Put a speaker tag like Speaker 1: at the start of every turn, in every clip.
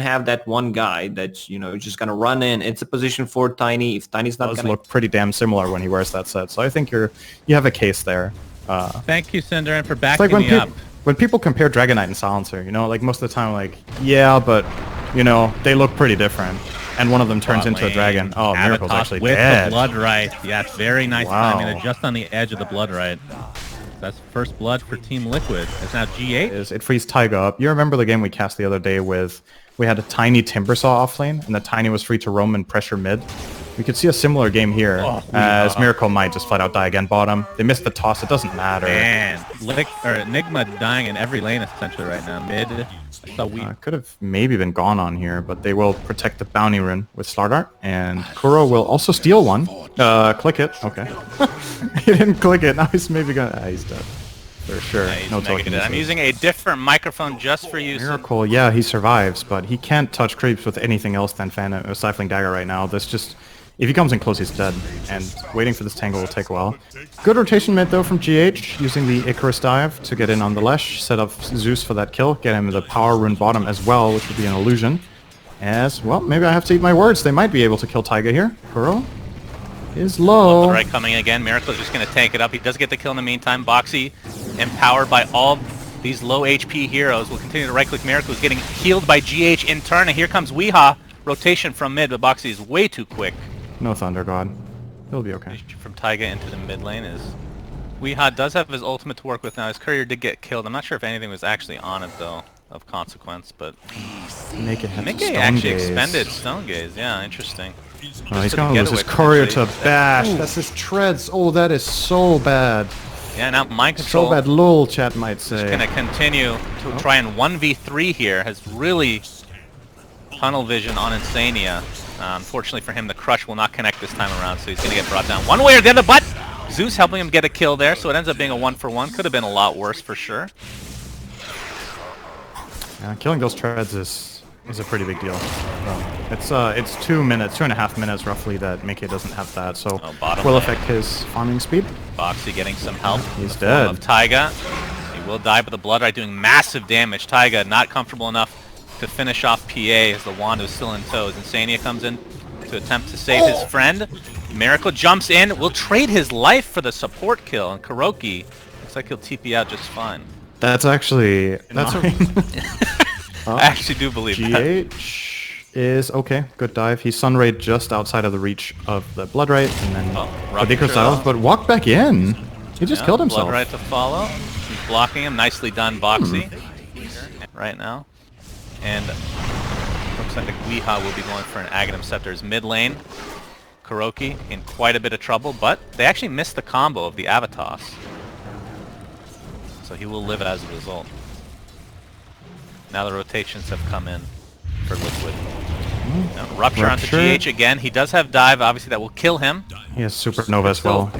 Speaker 1: have that one guy that's, you know, just gonna run in. It's a position for Tiny. If Tiny's not gonna
Speaker 2: look pretty damn similar when he wears that set. So I think you have a case there.
Speaker 3: Thank you, Cinderin, for backing me up.
Speaker 2: When people compare Dragon Knight and Silencer, you know, like most of the time, like, yeah, but, you know, they look pretty different. And one of them turns into a dragon. Oh, Miracle's actually
Speaker 3: with
Speaker 2: dead.
Speaker 3: The Blood Right. Yes, very nice timing. Just on the edge of the Blood Right. That's first blood for Team Liquid. It's now G8.
Speaker 2: It frees Taiga up. You remember the game we cast the other day with, we had a Tiny Timbersaw offlane, and the Tiny was free to roam and pressure mid. We could see a similar game here, as Miracle might just flat out die again bottom. They missed the toss, it doesn't matter.
Speaker 3: Man, NIGMA dying in every lane essentially right now. Mid.
Speaker 2: Could have maybe been gone on here, but they will protect the bounty rune with Slardart, and Kuro will also steal one. Click it. Okay. He didn't click it. Now he's maybe gonna. He's dead. For sure.
Speaker 4: Yeah,
Speaker 2: no talking.
Speaker 4: I'm using a different microphone just for you.
Speaker 2: Miracle, yeah, he survives, but he can't touch creeps with anything else than Stifling Dagger right now. That's just... If he comes in close, he's dead, and waiting for this tangle will take a while. Good rotation mid, though, from GH, using the Icarus dive to get in on the Lesh, set up Zeus for that kill, get him the power rune bottom as well, which would be an illusion. As, well, maybe I have to eat my words. They might be able to kill Taiga here. Kuro is low.
Speaker 4: Right coming again. Miracle is just going to tank it up. He does get the kill in the meantime. Boxy, empowered by all these low HP heroes, will continue to right-click Miracle, is getting healed by GH in turn, and here comes Weeha. Rotation from mid, but Boxy is way too quick.
Speaker 2: No Thunder God. He'll be okay.
Speaker 4: From Taiga into the mid lane is... Weeha does have his ultimate to work with now. His courier did get killed. I'm not sure if anything was actually on it, though, of consequence, but...
Speaker 2: Make
Speaker 4: actually expended Stone Gaze. Yeah, interesting.
Speaker 2: Oh, he's going to lose his courier to Bash. That's his treads. Oh, that is so bad.
Speaker 4: Yeah, now Mind Control...
Speaker 2: So bad, lol, chat might say.
Speaker 4: He's going to continue to try and 1v3 here. Has really tunnel vision on Insania. Unfortunately for him, the Crush will not connect this time around, so he's going to get brought down one way or the other, but Zeus helping him get a kill there, so it ends up being a 1-for-1. Could have been a lot worse for sure.
Speaker 2: Yeah, killing those treads is a pretty big deal. It's 2 minutes, 2.5 minutes roughly that Mickey doesn't have that, so will affect his farming speed.
Speaker 4: Boxy getting some help.
Speaker 2: He's dead.
Speaker 4: Of Taiga. He will die, but the Blood Right doing massive damage. Taiga not comfortable enough to finish off PA as the wand is still in tow. Insania comes in to attempt to save his friend. Miracle jumps in, will trade his life for the support kill, and Kuroki looks like he'll TP out just fine.
Speaker 2: That's actually...
Speaker 4: I actually do believe that.
Speaker 2: GH is okay. Good dive. He's Sunrayed just outside of the reach of the Blood Right, and then but walked back in. He just killed himself.
Speaker 4: Blood Right to follow. He's blocking him. Nicely done, Boxy. Right now. And looks like Weeha will be going for an Aghanim Scepter's mid lane. Kuroki in quite a bit of trouble, but they actually missed the combo of the Avatos. So he will live as a result. Now the rotations have come in for Liquid. Rupture onto GH again. He does have dive, obviously that will kill him.
Speaker 2: He has Supernova as well.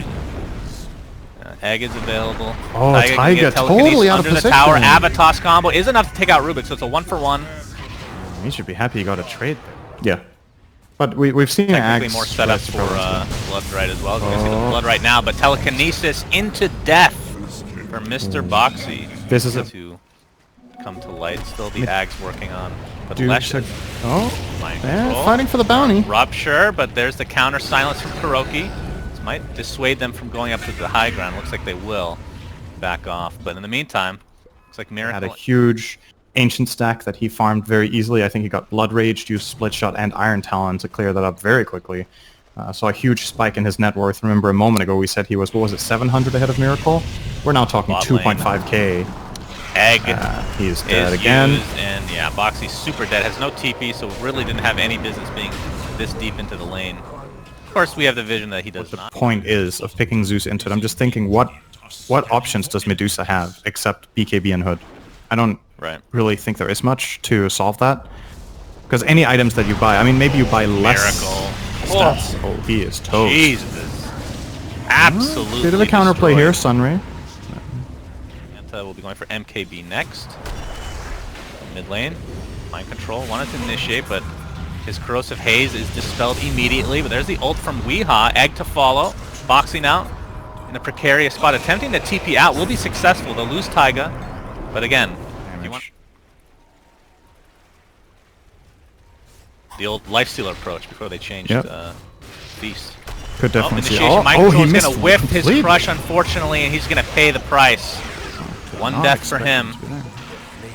Speaker 4: Egg is available.
Speaker 2: Oh, Taiga totally out of position.
Speaker 4: The tower. Avatos combo is enough to take out Rubik, so it's a 1-for-1.
Speaker 2: He should be happy he got a trade there. Yeah. But we've seen
Speaker 4: technically more setup for Blood Right as well. You can see the Blood Right now, but telekinesis into death for Mr. Boxy.
Speaker 2: This is
Speaker 4: to come to light. Still the Ag's working on. But
Speaker 2: fighting for the bounty.
Speaker 4: Rupture, but there's the counter silence from Kuroki. Might dissuade them from going up to the high ground. Looks like they will back off. But in the meantime, looks like Miracle
Speaker 2: had a huge ancient stack that he farmed very easily. I think he got Blood Rage, used Split Shot and Iron Talon to clear that up very quickly. So a huge spike in his net worth. Remember a moment ago we said he was, what was it, 700 ahead of Miracle? We're now talking 2.5k.
Speaker 4: Egg
Speaker 2: he's dead again.
Speaker 4: And yeah, Boxy's super dead. Has no TP, so really didn't have any business being this deep into the lane. Of course, we have the vision that he does not.
Speaker 2: The point is of picking Zeus into it. I'm just thinking, what options does Medusa have except BKB and Hood? I don't really think there is much to solve that. Because any items that you buy, I mean, maybe you buy less stats. Oh, he is toast.
Speaker 4: Jesus. Absolutely
Speaker 2: bit of a counterplay here, Sunray.
Speaker 4: We'll be going for MKB next. Mid lane. Mind Control wanted to initiate, but his Corrosive Haze is dispelled immediately, but there's the ult from Weeha. Egg to follow. Boxy now in a precarious spot. Attempting to TP out. Will be successful. They'll lose Taiga. But again, The old lifestealer approach before they changed Feast.
Speaker 2: Could definitely see.
Speaker 4: He missed. Gonna whiff his crush, unfortunately, and he's gonna pay the price. One death for him.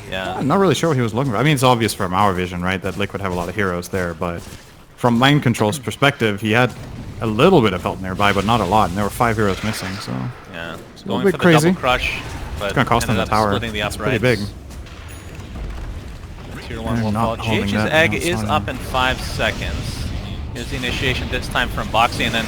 Speaker 4: Yeah.
Speaker 2: I'm not really sure what he was looking for. I mean, it's obvious from our vision, right, that Liquid have a lot of heroes there, but from Mind Control's perspective, he had a little bit of help nearby, but not a lot, and there were 5 heroes missing, so...
Speaker 4: Yeah,
Speaker 2: it's a little bit crazy.
Speaker 4: Double crush, but
Speaker 2: it's gonna cost them the tower.
Speaker 4: It's
Speaker 2: pretty big.
Speaker 4: Tier 1 will fall. GH's egg is up in 5 seconds. Here's the initiation this time from Boxy, and then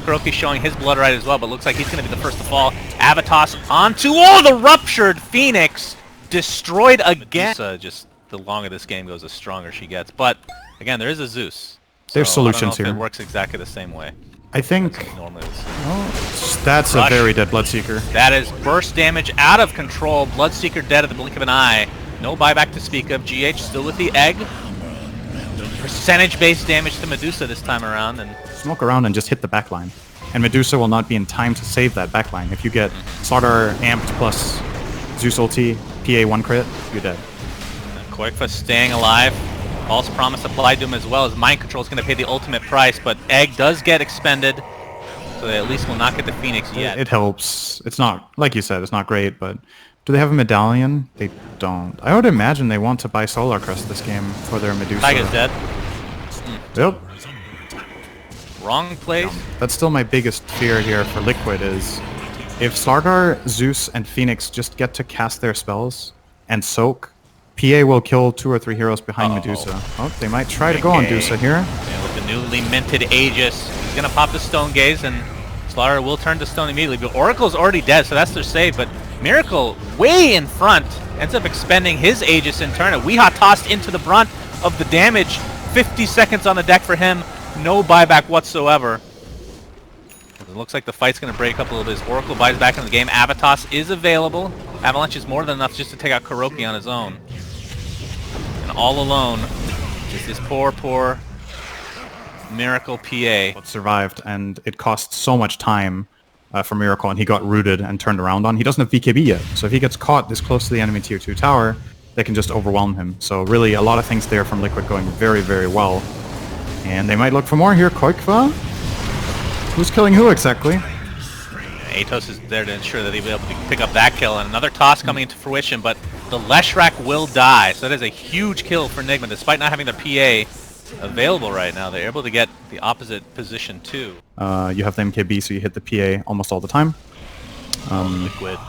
Speaker 4: KuroKy showing his blood right as well, but looks like he's going to be the first to fall. Avatos onto the ruptured Phoenix, destroyed again. Just the longer this game goes, the stronger she gets. But again, there is a Zeus.
Speaker 2: There's solutions here.
Speaker 4: It works exactly the same way.
Speaker 2: I think that's a very dead Bloodseeker.
Speaker 4: That is burst damage out of control. Bloodseeker dead at the blink of an eye. No buyback to speak of. GH still with the egg. Percentage-based damage to Medusa this time around, and
Speaker 2: smoke around and just hit the backline. And Medusa will not be in time to save that backline. If you get Slaughter amped plus Zeus ulti, PA 1 crit, you're dead.
Speaker 4: Koikfa staying alive. False Promise applied to him as well as Mind Control is going to pay the ultimate price, but egg does get expended, so they at least will not get the Phoenix yet.
Speaker 2: It helps. It's not, like you said, it's not great, but do they have a medallion? They don't. I would imagine they want to buy Solar Crest this game for their Medusa.
Speaker 4: Tiger's dead.
Speaker 2: Yep.
Speaker 4: Wrong place.
Speaker 2: That's still my biggest fear here for Liquid is if Slardar, Zeus, and Phoenix just get to cast their spells and soak, PA will kill 2 or 3 heroes behind Medusa. Oh, they might try to go on Medusa here.
Speaker 4: Yeah, with the newly minted Aegis, he's going to pop the Stone Gaze, and Slardar will turn to Stone immediately. But Oracle's already dead, so that's their save. But Miracle, way in front, ends up expending his Aegis in turn. Weehaw tossed into the brunt of the damage. 50 seconds on the deck for him. No buyback whatsoever. It looks like the fight's going to break up a little bit. As Oracle buys back in the game. Avatos is available. Avalanche is more than enough just to take out KuroKy on his own. And all alone is this poor, poor Miracle PA.
Speaker 2: Survived, and it cost so much time for Miracle, and he got rooted and turned around on. He doesn't have BKB yet, so if he gets caught this close to the enemy tier 2 tower, they can just overwhelm him. So really, a lot of things there from Liquid going very, very well. And they might look for more here. Koikfa? Who's killing who exactly?
Speaker 4: Atos is there to ensure that he'll be able to pick up that kill, and another toss coming into fruition, but the Leshrac will die, so that is a huge kill for NIGMA. Despite not having their PA available right now, they're able to get the opposite position too.
Speaker 2: You have the MKB, so you hit the PA almost all the time.
Speaker 4: Liquid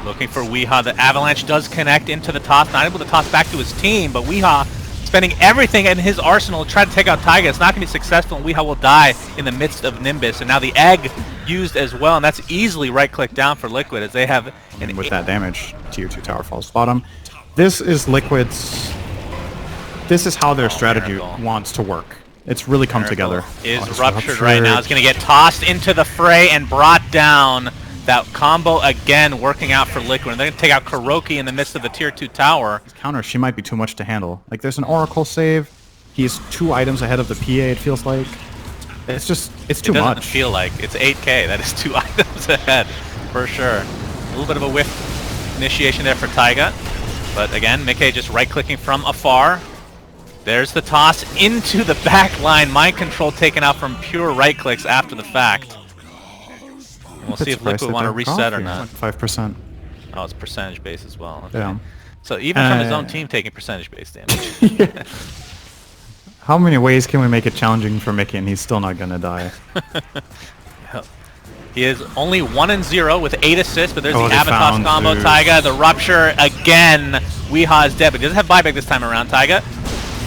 Speaker 4: looking for Weehaw. The Avalanche does connect into the toss, not able to toss back to his team, but Weehaw spending everything in his arsenal to try to take out Taiga. It's not going to be successful, and Weehaw will die in the midst of Nimbus. And now the egg used as well, and that's easily right-click down for Liquid as they have...
Speaker 2: And with that damage, tier 2 tower falls bottom. This is Liquid's... This is how their strategy wants to work. It's really come together.
Speaker 4: Is ruptured right now. It's going to get tossed into the fray and brought down. That combo again working out for Liquid. And they're going to take out KuroKy in the midst of the tier 2 tower.
Speaker 2: Counter, she might be too much to handle. Like, there's an Oracle save. He's 2 items ahead of the PA, it feels like. It's just, it's too much.
Speaker 4: It doesn't feel like. It's 8k. That is 2 items ahead, for sure. A little bit of a whiff initiation there for Taiga. But again, Mickey just right-clicking from afar. There's the toss into the back line. Mind Control taken out from pure right-clicks after the fact. And we'll see if Liquid want to reset or not.
Speaker 2: 5%.
Speaker 4: Oh, it's percentage base as well. Okay.
Speaker 2: Yeah.
Speaker 4: So even from his own team taking percentage base damage.
Speaker 2: Yeah. How many ways can we make it challenging for Mickey and he's still not going to die?
Speaker 4: He is only 1-0 with 8 assists, but there's the Avatos combo. Zeus. Taiga, the rupture again. Weehaw is dead, but he doesn't have buyback this time around. Taiga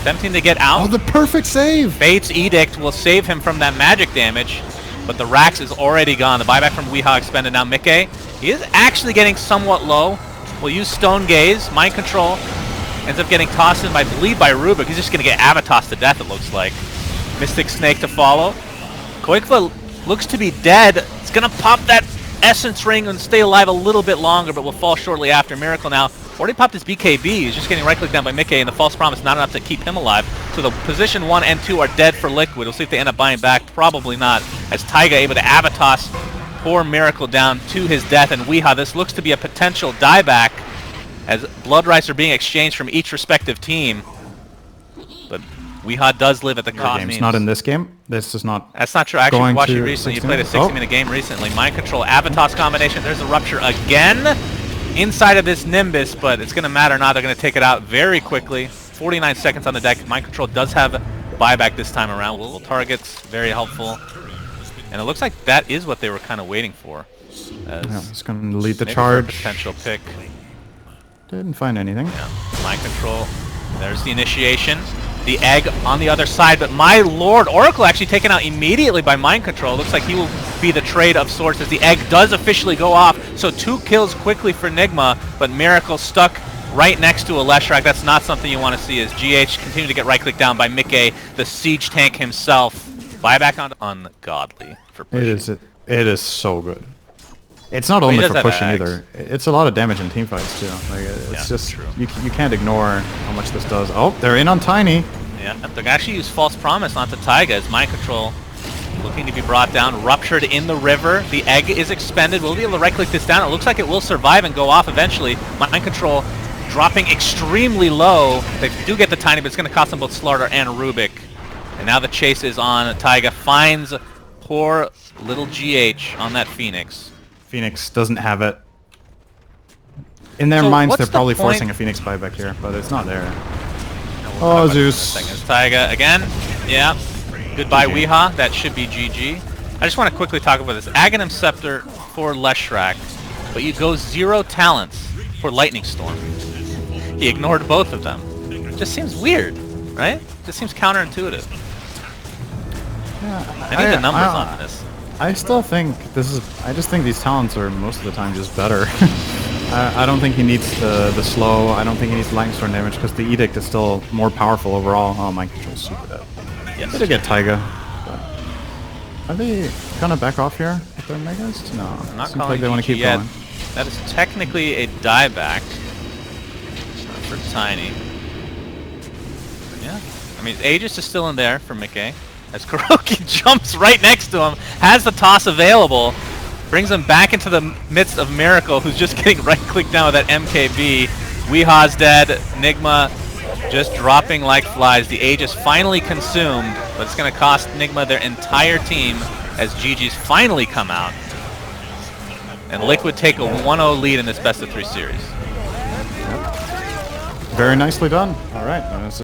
Speaker 4: attempting to get out.
Speaker 2: Oh, the perfect save!
Speaker 4: Fate's Edict will save him from that magic damage, but the Rax is already gone. The buyback from Weehaw expended. Now Mickey, he is actually getting somewhat low. We'll use Stone Gaze. Mind Control ends up getting tossed in, I believe, by Rubik. He's just going to get Avatos to death, it looks like. Mystic Snake to follow. Koikfa looks to be dead. It's going to pop that Essence Ring and stay alive a little bit longer, but will fall shortly after. Miracle now already popped his BKB. He's just getting right-clicked down by Mickey, and the False Promise not enough to keep him alive. So the position 1 and 2 are dead for Liquid. We'll see if they end up buying back. Probably not, as Taiga able to Avatos pour Miracle down to his death. And Weehaw, this looks to be a potential dieback, as Blood Rights are being exchanged from each respective team. But Weehaw does live at the
Speaker 2: Game's
Speaker 4: Cosmines.
Speaker 2: not in this game. This is not.
Speaker 4: That's not true. I actually
Speaker 2: going
Speaker 4: watched you
Speaker 2: to
Speaker 4: recently. You
Speaker 2: 16?
Speaker 4: played a 60-minute game recently. Mind Control, Avatos combination. There's a Rupture again inside of this Nimbus, but it's going to matter now. They're going to take it out very quickly. 49 seconds on the deck. Mind Control does have buyback this time around. Little targets, very helpful. And it looks like that is what they were kind of waiting for.
Speaker 2: Yeah, it's going to lead the
Speaker 4: maybe for a
Speaker 2: charge.
Speaker 4: potential pick.
Speaker 2: Didn't find anything.
Speaker 4: Yeah. Mind Control. There's the initiation. The egg on the other side, but my lord, Oracle actually taken out immediately by Mind Control. Looks like he will be the trade of sorts as the egg does officially go off. So 2 kills quickly for NIGMA, but Miracle stuck right next to a Leshrac. That's not something you want to see as GH continue to get right-click down by Mickey, the siege tank himself. Buyback on ungodly for pushing.
Speaker 2: It is so good. It's not only for pushing
Speaker 4: eggs.
Speaker 2: either. It's a lot of damage in teamfights too. Like it's just
Speaker 4: true.
Speaker 2: you can't ignore how much this does. Oh, they're in on Tiny.
Speaker 4: Yeah, they actually use False Promise onto Taiga as Mind Control looking to be brought down. Ruptured in the river. The egg is expended. We'll be able to right-click this down. It looks like it will survive and go off eventually. Mind Control dropping extremely low. They do get the Tiny, but it's going to cost them both Slardar and Rubik. And now the chase is on. Taiga finds poor little GH on that Phoenix. Phoenix
Speaker 2: doesn't have it. In their minds, they're probably forcing a Phoenix buyback here, but it's not there. Oh, Zeus.
Speaker 4: Taiga again. Yeah. Goodbye, Weehaw. That should be GG. I just want to quickly talk about this. Aghanim Scepter for Leshrac, but you go 0 talents for Lightning Storm. He ignored both of them. Just seems weird, right? Just seems counterintuitive.
Speaker 2: Yeah,
Speaker 4: I need the numbers on this.
Speaker 2: I still think this is. I just think these talents are most of the time just better. I don't think he needs the slow. I don't think he needs lightning storm damage because the edict is still more powerful overall. Oh, Mind Control's super dead.
Speaker 4: Yes.
Speaker 2: Better get Taiga. Are they gonna back off here with their megas? No.
Speaker 4: I'm not
Speaker 2: Seems
Speaker 4: calling
Speaker 2: like they want to keep
Speaker 4: yet.
Speaker 2: going.
Speaker 4: That is technically a dieback for Tiny. Yeah. I mean, Aegis is still in there for Mickey. As Kuroki jumps right next to him, has the toss available, brings him back into the midst of Miracle, who's just getting right-clicked down with that MKB. Weehaw's dead. NIGMA just dropping like flies. The Aegis finally consumed, but it's going to cost NIGMA their entire team as GG's finally come out. And Liquid take a 1-0 lead in this best-of-3 series.
Speaker 2: Very nicely done. All right.